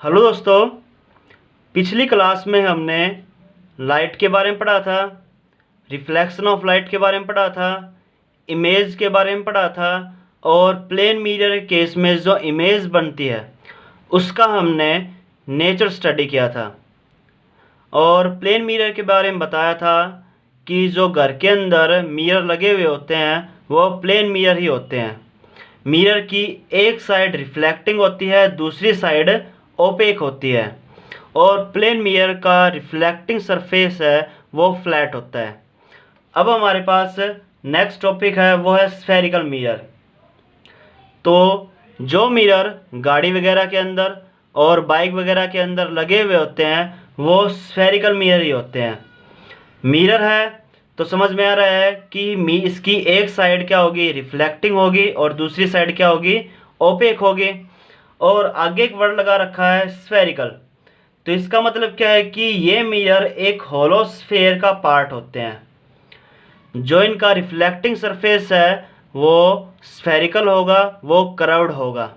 Hello दोस्तों, पिछली class में हमने लाइट के बारे में पढ़ा था, रिफ्लेक्शन ऑफ लाइट के बारे में पढ़ा था, इमेज के बारे में पढ़ा था और प्लेन मिरर के केस में जो इमेज बनती है उसका हमने नेचर स्टडी किया था। और प्लेन मिरर के बारे में बताया था कि जो घर के अंदर मिरर लगे हुए होते हैं वो प्लेन मिरर ही होते हैं। मिरर की एक साइड रिफ्लेक्टिंग होती है, दूसरी साइड ओपेक होती है और प्लेन मिरर का रिफ्लेक्टिंग सरफेस है वो फ्लैट होता है। अब हमारे पास नेक्स्ट टॉपिक है वो है स्फेरिकल मिरर। तो जो मिरर गाड़ी वगैरह के अंदर और बाइक वगैरह के अंदर लगे हुए होते हैं वो स्फेरिकल मिरर ही होते हैं। मिरर है तो समझ में आ रहा है कि इसकी एक साइड क्या होगी, रिफ्लेक्टिंग होगी और दूसरी साइड क्या होगी, ओपेक होगी। और आगे एक वर्ड लगा रखा है स्फेरिकल, तो इसका मतलब क्या है कि ये मिरर एक होलो स्फेयर का पार्ट होते हैं। जो इनका रिफ्लेक्टिंग सरफेस है वो स्फेरिकल होगा, वो कर्व्ड होगा।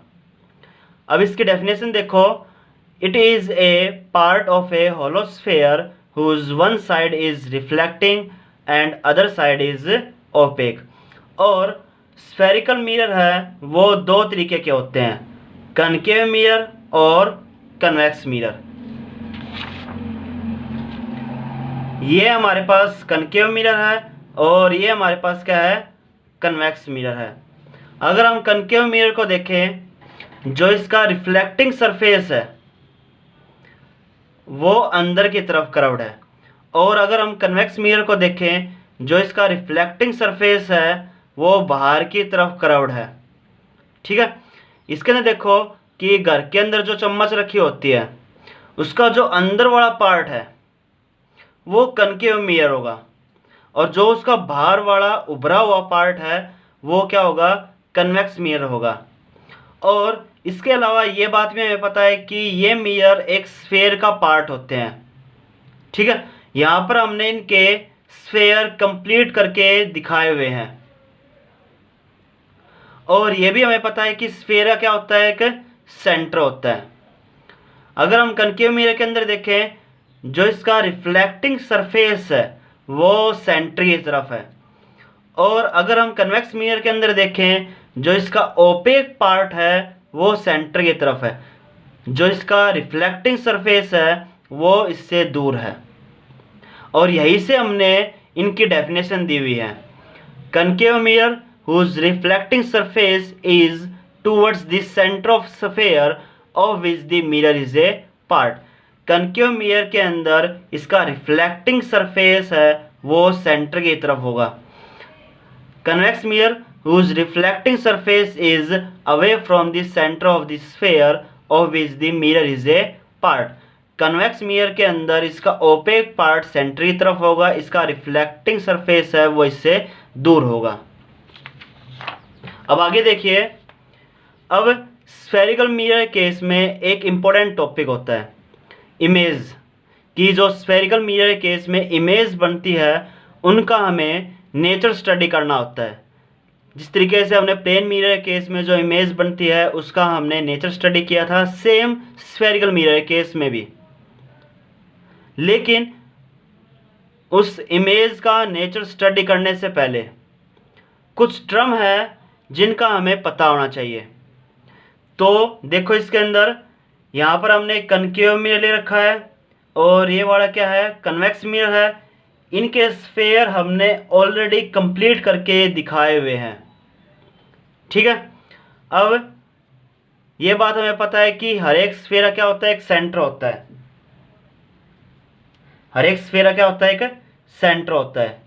अब इसकी डेफिनेशन देखो, it is a part of a hollow sphere whose one side is reflecting and other side is opaque. और स्फेरिकल मिरर है वो दो तरीके के होते हैं, कनकेव मिरर और कन्वेक्स मिरर। ये हमारे पास कनकेव मिरर है और ये हमारे पास क्या है, कन्वेक्स मिरर है। अगर हम कनकेव मिरर को देखें, जो इसका रिफ्लेक्टिंग सरफेस है वो अंदर की तरफ कर्व्ड है, और अगर हम कन्वेक्स मिरर को देखें, जो इसका रिफ्लेक्टिंग सरफेस है वो बाहर की तरफ कर्व्ड है। ठीक है, इसके अंदर देखो कि घर के अंदर जो चम्मच रखी होती है उसका जो अंदर वाला पार्ट है वो कनकेव मिरर होगा, और जो उसका बाहर वाला उभरा हुआ पार्ट है वो क्या होगा, कन्वेक्स मिरर होगा। और इसके अलावा ये बात भी हमें पता है कि ये मिरर एक स्फेयर का पार्ट होते हैं। ठीक है, यहाँ पर हमने इनके स्फेयर कंप्लीट करके दिखाए हुए हैं। और ये भी हमें पता है कि स्फेयर क्या होता है, एक सेंटर होता है। अगर हम कनकेव मिरर के अंदर देखें, जो इसका रिफ्लेक्टिंग सरफेस है वो सेंटर की तरफ है, और अगर हम कन्वेक्स मिरर के अंदर देखें, जो इसका ओपेक पार्ट है वो सेंटर की तरफ है, जो इसका रिफ्लेक्टिंग सरफेस है वो इससे दूर है। और यहीं से हमने इनकी डेफिनेशन दी हुई है, concave mirror whose reflecting surface is towards the center of sphere of which the mirror is a part। Concave mirror के अंदर इसका रिफ्लेक्टिंग सरफेस है वो सेंटर की तरफ होगा। Convex mirror whose reflecting surface is away from the center of the sphere of which the mirror is a part। Convex mirror के अंदर इसका ओपेक पार्ट सेंटर की तरफ होगा, इसका रिफ्लेक्टिंग सरफेस है वो इससे दूर होगा। अब आगे देखिए, अब स्फेरिकल मिरर केस में एक इम्पोर्टेंट टॉपिक होता है इमेज, कि जो स्फेरिकल मिरर केस में इमेज बनती है उनका हमें नेचर स्टडी करना होता है। जिस तरीके से हमने प्लेन मिरर केस में जो इमेज बनती है उसका हमने नेचर स्टडी किया था, सेम स्फेरिकल मिरर केस में भी। लेकिन उस इमेज का नेचर स्टडी करने से पहले कुछ टर्म है जिनका हमें पता होना चाहिए। तो देखो, इसके अंदर यहाँ पर हमने कनकेव मिरर ले रखा है और ये वाला क्या है, कन्वेक्स मिरर है। इनके स्फेयर हमने ऑलरेडी कंप्लीट करके दिखाए हुए हैं। ठीक है, अब ये बात हमें पता है कि हर एक स्फेयर क्या होता है, एक सेंटर होता है। हर एक स्फेयर क्या होता है, एक सेंटर होता है।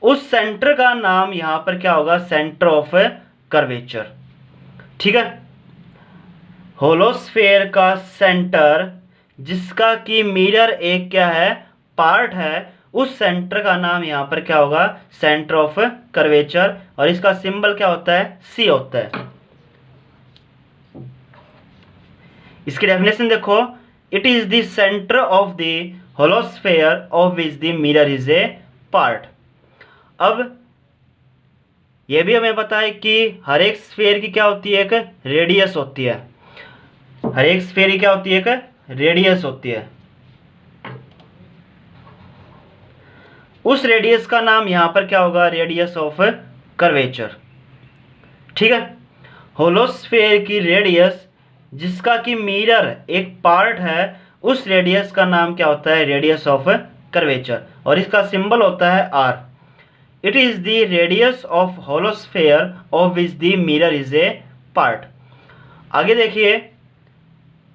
उस सेंटर का नाम यहाँ पर क्या होगा, सेंटर ऑफ कर्वेचर। ठीक है, होलो स्फेयर का सेंटर जिसका कि मिरर एक क्या है, पार्ट है, उस सेंटर का नाम यहाँ पर क्या होगा, सेंटर ऑफ कर्वेचर। और इसका सिंबल क्या होता है, सी होता है। इसकी डेफिनेशन देखो, it is the centre of the hollow sphere of which the mirror is a part. अब यह भी हमें पता है कि हर एक स्फेयर की क्या होती है, एक रेडियस होती है। हर एक स्फेयर की क्या होती है, एक रेडियस होती है, उस रेडियस का नाम यहां पर क्या होगा, रेडियस ऑफ कर्वेचर। ठीक है, होलोस्फेयर की रेडियस जिसका कि मिरर एक पार्ट है, उस रेडियस का नाम क्या होता है, रेडियस ऑफ कर्वेचर, और इसका सिंबल होता है R. It is the radius of hollow sphere of which the mirror is a part. आगे देखिए,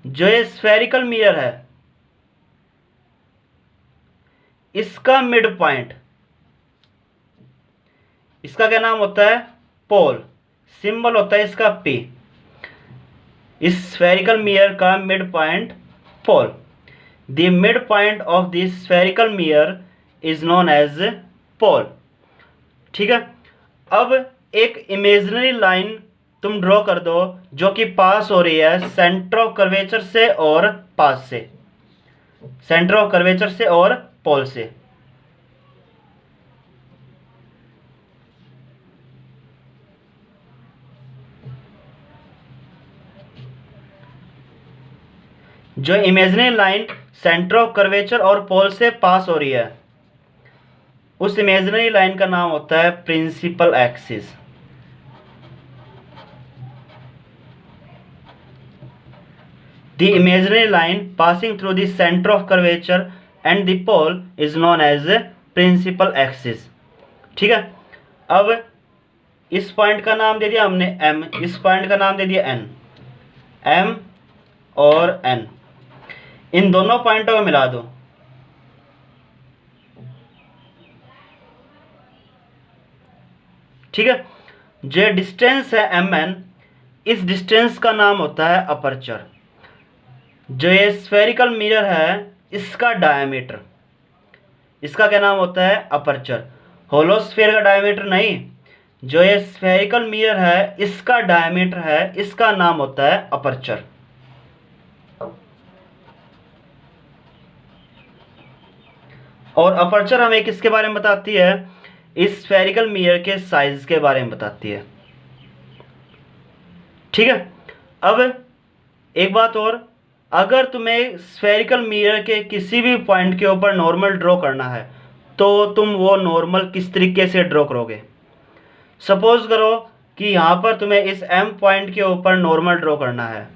जो ये स्फेरिकल मिरर है इसका मिड पॉइंट, इसका क्या नाम होता है, पोल, सिंबल होता है इसका पी। इस स्फेरिकल मिरर का mid point pole, the mid point of the spherical mirror is known as pole. ठीक है, अब एक इमेजिनरी लाइन तुम ड्रॉ कर दो जो कि पास हो रही है सेंटर ऑफ कर्वेचर से और पास से, सेंटर ऑफ कर्वेचर से और पोल से। जो imaginary line centre of curvature और पोल से पास हो रही है, उस इमेजिनरी लाइन का नाम होता है principal axis. The imaginary line passing through the centre of curvature and the pole is known as principal axis. ठीक है, अब इस पॉइंट का नाम दे दिया हमने एम, इस पॉइंट का नाम दे दिया एन, एम और एन, इन दोनों पॉइंटों को मिला दो। ठीक है, जो डिस्टेंस है एम एन, इस डिस्टेंस का नाम होता है अपर्चर। जो ये स्फेरिकल मिरर है इसका डायमीटर, इसका क्या नाम होता है, अपर्चर। होलोस्फेयर का डायमीटर नहीं, जो ये स्फेरिकल मिरर है इसका डायमीटर है, इसका नाम होता है अपर्चर। और अपर्चर हमें किसके बारे में बताती है, इस स्फेरिकल मिरर के साइज के बारे में बताती है। ठीक है, अब एक बात और, अगर तुम्हें स्फेरिकल मिरर के किसी भी पॉइंट के ऊपर नॉर्मल ड्रॉ करना है तो तुम वो नॉर्मल किस तरीके से ड्रॉ करोगे। सपोज करो कि यहाँ पर तुम्हें इस एम पॉइंट के ऊपर नॉर्मल ड्रॉ करना है,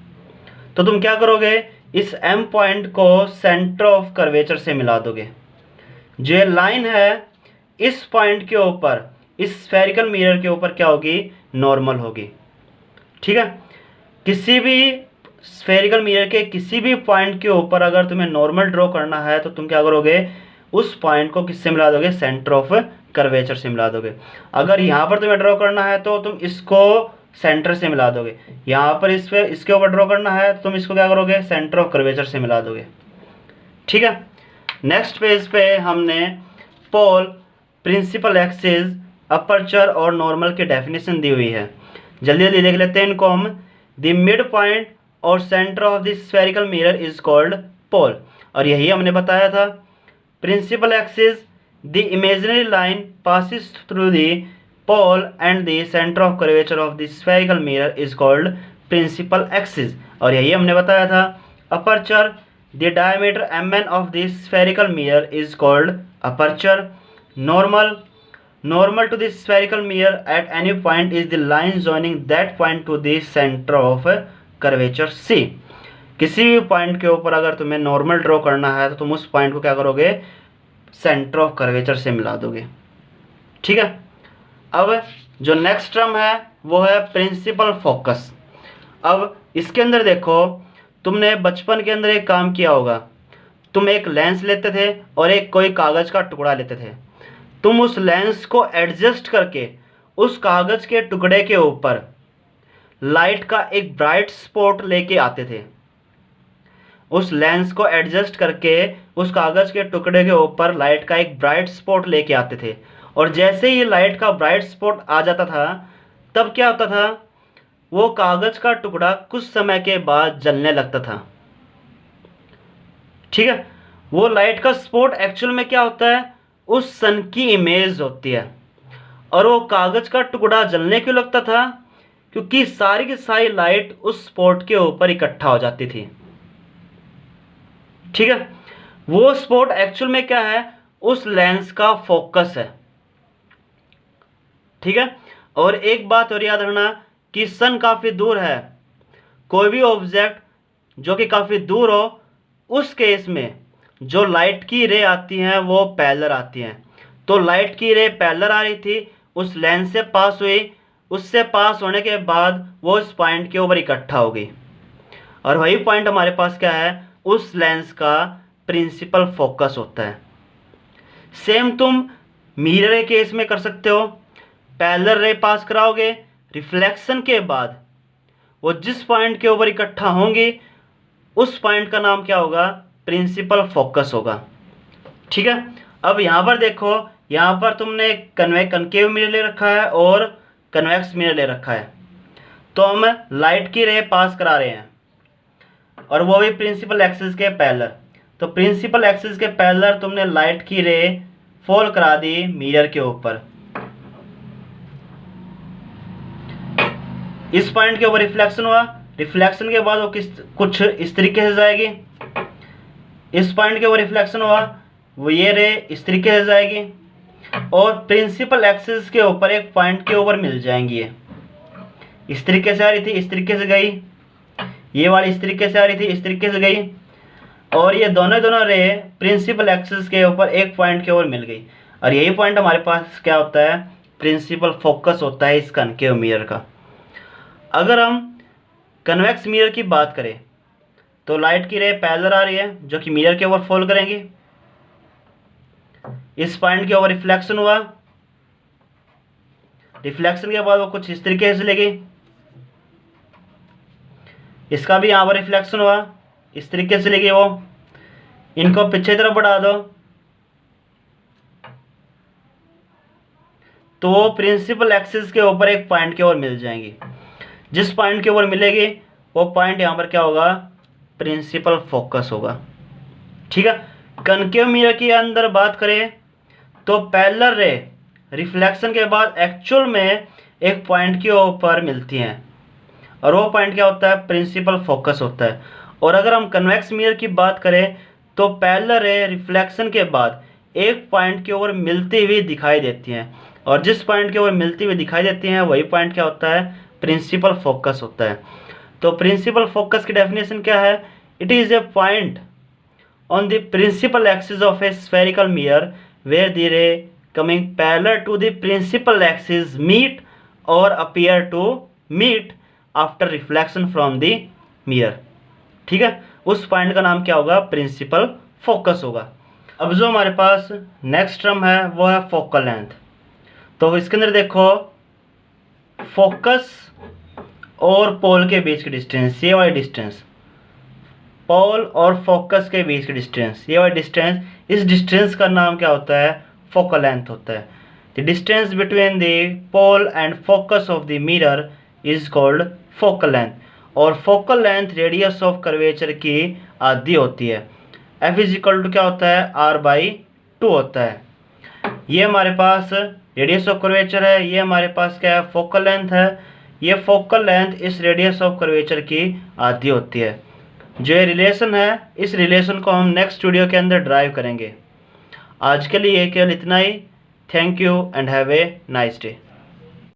तो तुम क्या करोगे, इस एम पॉइंट को सेंटर ऑफ कर्वेचर से मिला दोगे। जो लाइन है इस पॉइंट के ऊपर, इस स्फेरिकल मिरर के ऊपर क्या होगी, नॉर्मल होगी। ठीक है, किसी भी स्फेरिकल मिरर के किसी भी पॉइंट के ऊपर अगर तुम्हें नॉर्मल ड्रॉ करना है तो तुम क्या करोगे, उस पॉइंट को किससे मिला दोगे, सेंटर ऑफ कर्वेचर से मिला दोगे। अगर यहाँ पर तुम्हें ड्रॉ करना है तो तुम इसको सेंटर से मिला दोगे, यहाँ पर इस पे इसके ऊपर ड्रॉ करना है तो तुम इसको क्या करोगे, सेंटर ऑफ कर्वेचर से मिला दोगे। ठीक है, नेक्स्ट पेज पे हमने पोल, प्रिंसिपल एक्सिस, अपर्चर और नॉर्मल की डेफिनेशन दी हुई है। जल्दी जल्दी देख लेते हैं इनको हम। द मिड पॉइंट और centre of the spherical mirror is called pole, और यही हमने बताया था। Principal axis, the imaginary line passes through the pole and the centre of curvature of the spherical mirror is called principal axis, और यही हमने बताया था। Aperture, the diameter mn of the spherical mirror is called aperture. Normal, normal to the spherical mirror at any point is the line joining that point to the center of curvature C। किसी भी point के ऊपर अगर तुम्हें normal draw करना है तो तुम उस पॉइंट को क्या करोगे, सेंटर ऑफ कर्वेचर से मिला दोगे। ठीक है, अब जो नेक्स्ट टर्म है वो है प्रिंसिपल फोकस। अब इसके अंदर देखो, तुमने बचपन के अंदर एक काम किया होगा, तुम एक लेंस लेते थे और एक कोई कागज़ का टुकड़ा लेते थे, तुम उस लेंस को एडजस्ट करके उस कागज़ के टुकड़े के ऊपर लाइट का एक ब्राइट स्पॉट लेके आते थे। उस लेंस को एडजस्ट करके उस कागज़ के टुकड़े के ऊपर लाइट का एक ब्राइट स्पॉट लेके आते थे, और जैसे ही लाइट का ब्राइट स्पॉट आ जाता था तब क्या होता था, वो कागज़ का टुकड़ा कुछ समय के बाद जलने लगता था। ठीक है, वो लाइट का स्पॉट एक्चुअल में क्या होता है, उस सन की इमेज होती है। और वो कागज़ का टुकड़ा जलने क्यों लगता था, क्योंकि सारी की सारी लाइट उस स्पॉट के ऊपर इकट्ठा हो जाती थी। ठीक है। वो स्पॉट एक्चुअल में क्या है, उस लेंस का फोकस है। ठीक है। और एक बात और याद रखना कि सन काफ़ी दूर है, कोई भी ऑब्जेक्ट जो कि काफ़ी दूर हो, उस केस में जो लाइट की रे आती हैं वो पैरेलल आती हैं। तो लाइट की रे पैरेलल आ रही थी, उस लेंस से पास हुई, उससे पास होने के बाद वो इस पॉइंट के ऊपर इकट्ठा हो गई, और वही पॉइंट हमारे पास क्या है, उस लेंस का प्रिंसिपल फोकस होता है। सेम तुम मिरर के केस में कर सकते हो। पैरेलल रे पास कराओगे, रिफ्लेक्शन के बाद वो जिस पॉइंट के ऊपर इकट्ठा होंगी उस पॉइंट का नाम क्या होगा, प्रिंसिपल फोकस होगा। ठीक है। अब यहाँ पर देखो, यहाँ पर तुमने कनकेव मिरर ले रखा है और कन्वेक्स मिरर ले रखा है। तो हम लाइट की रे पास करा रहे हैं और वो भी प्रिंसिपल एक्सिस के पैरेलल। तो प्रिंसिपल एक्सिस के पैरेलल तुमने लाइट की रे फॉल करा दी मिरर के ऊपर। इस पॉइंट के ऊपर रिफ्लेक्शन हुआ, रिफ्लेक्शन के बाद वो कुछ इस तरीके से जाएगी। इस पॉइंट के ऊपर रिफ्लेक्शन हुआ, वो ये रे इस तरीके से जाएगी और प्रिंसिपल एक्सिस के ऊपर एक पॉइंट के ऊपर मिल जाएंगी। ये इस तरीके से आ रही थी, इस तरीके से गई, ये वाली इस तरीके से आ रही थी, इस तरीके से गई, और ये दोनों रे प्रिंसिपल एक्सिस के ऊपर एक पॉइंट के ऊपर मिल गई। और यही पॉइंट हमारे पास क्या होता है, प्रिंसिपल फोकस होता है इस कनकेव मिरर का। अगर हम कन्वेक्स मिरर की बात करें तो लाइट की रे पैरेलल आ रही है जो कि मिरर के ऊपर फॉल करेंगी। इस पॉइंट के ऊपर रिफ्लेक्शन हुआ, रिफ्लेक्शन के बाद वो कुछ इस तरीके से लेगी, इसका भी यहाँ पर रिफ्लेक्शन हुआ, इस तरीके से लेगी वो। इनको पीछे की तरफ बढ़ा दो तो वो प्रिंसिपल एक्सिस के ऊपर एक पॉइंट के ऊपर मिल जाएंगी। जिस पॉइंट के ऊपर मिलेगी वो पॉइंट यहाँ पर क्या होगा, प्रिंसिपल फोकस होगा। ठीक है। कनकेव मिरर के अंदर बात करें तो पैरेलल रे रिफ्लेक्शन के बाद एक्चुअल में एक पॉइंट के ऊपर मिलती हैं और वो पॉइंट क्या होता है, प्रिंसिपल फोकस होता है। और अगर हम कन्वेक्स मिरर की बात करें तो पैरेलल रे रिफ्लेक्शन के बाद एक पॉइंट के ऊपर मिलती हुई दिखाई देती हैं, और जिस पॉइंट के ऊपर मिलती हुई दिखाई देती हैं वही पॉइंट क्या होता है, प्रिंसिपल फोकस होता है। तो प्रिंसिपल फोकस की डेफिनेशन क्या है, it is a point on the principal axis of a spherical mirror where the ray coming parallel to the principal axis meet और appear to meet after reflection from the mirror. ठीक है। उस point का नाम क्या होगा, principal focus होगा। अब जो हमारे पास नेक्स्ट टर्म है वो है फोकल लेंथ। तो इसके अंदर देखो, फोकस और पोल के बीच की डिस्टेंस, ये वाली डिस्टेंस, पोल और फोकस के बीच की डिस्टेंस, ये वाली डिस्टेंस, इस डिस्टेंस का नाम क्या होता है, फोकल लेंथ होता है। The distance between the pole and focus of the mirror is called focal length. और focal length radius of curvature की आधी होती है। F इज इक्वल टू क्या होता है, R/2 होता है। ये हमारे पास रेडियस ऑफ कर्वेचर है, ये हमारे पास क्या है, फोकल लेंथ है। ये फोकल लेंथ इस रेडियस ऑफ कर्वेचर की आधी होती है। जो ये रिलेशन है, इस रिलेशन को हम नेक्स्ट वीडियो के अंदर ड्राइव करेंगे। आज के लिए केवल इतना ही। Thank you and have a nice day.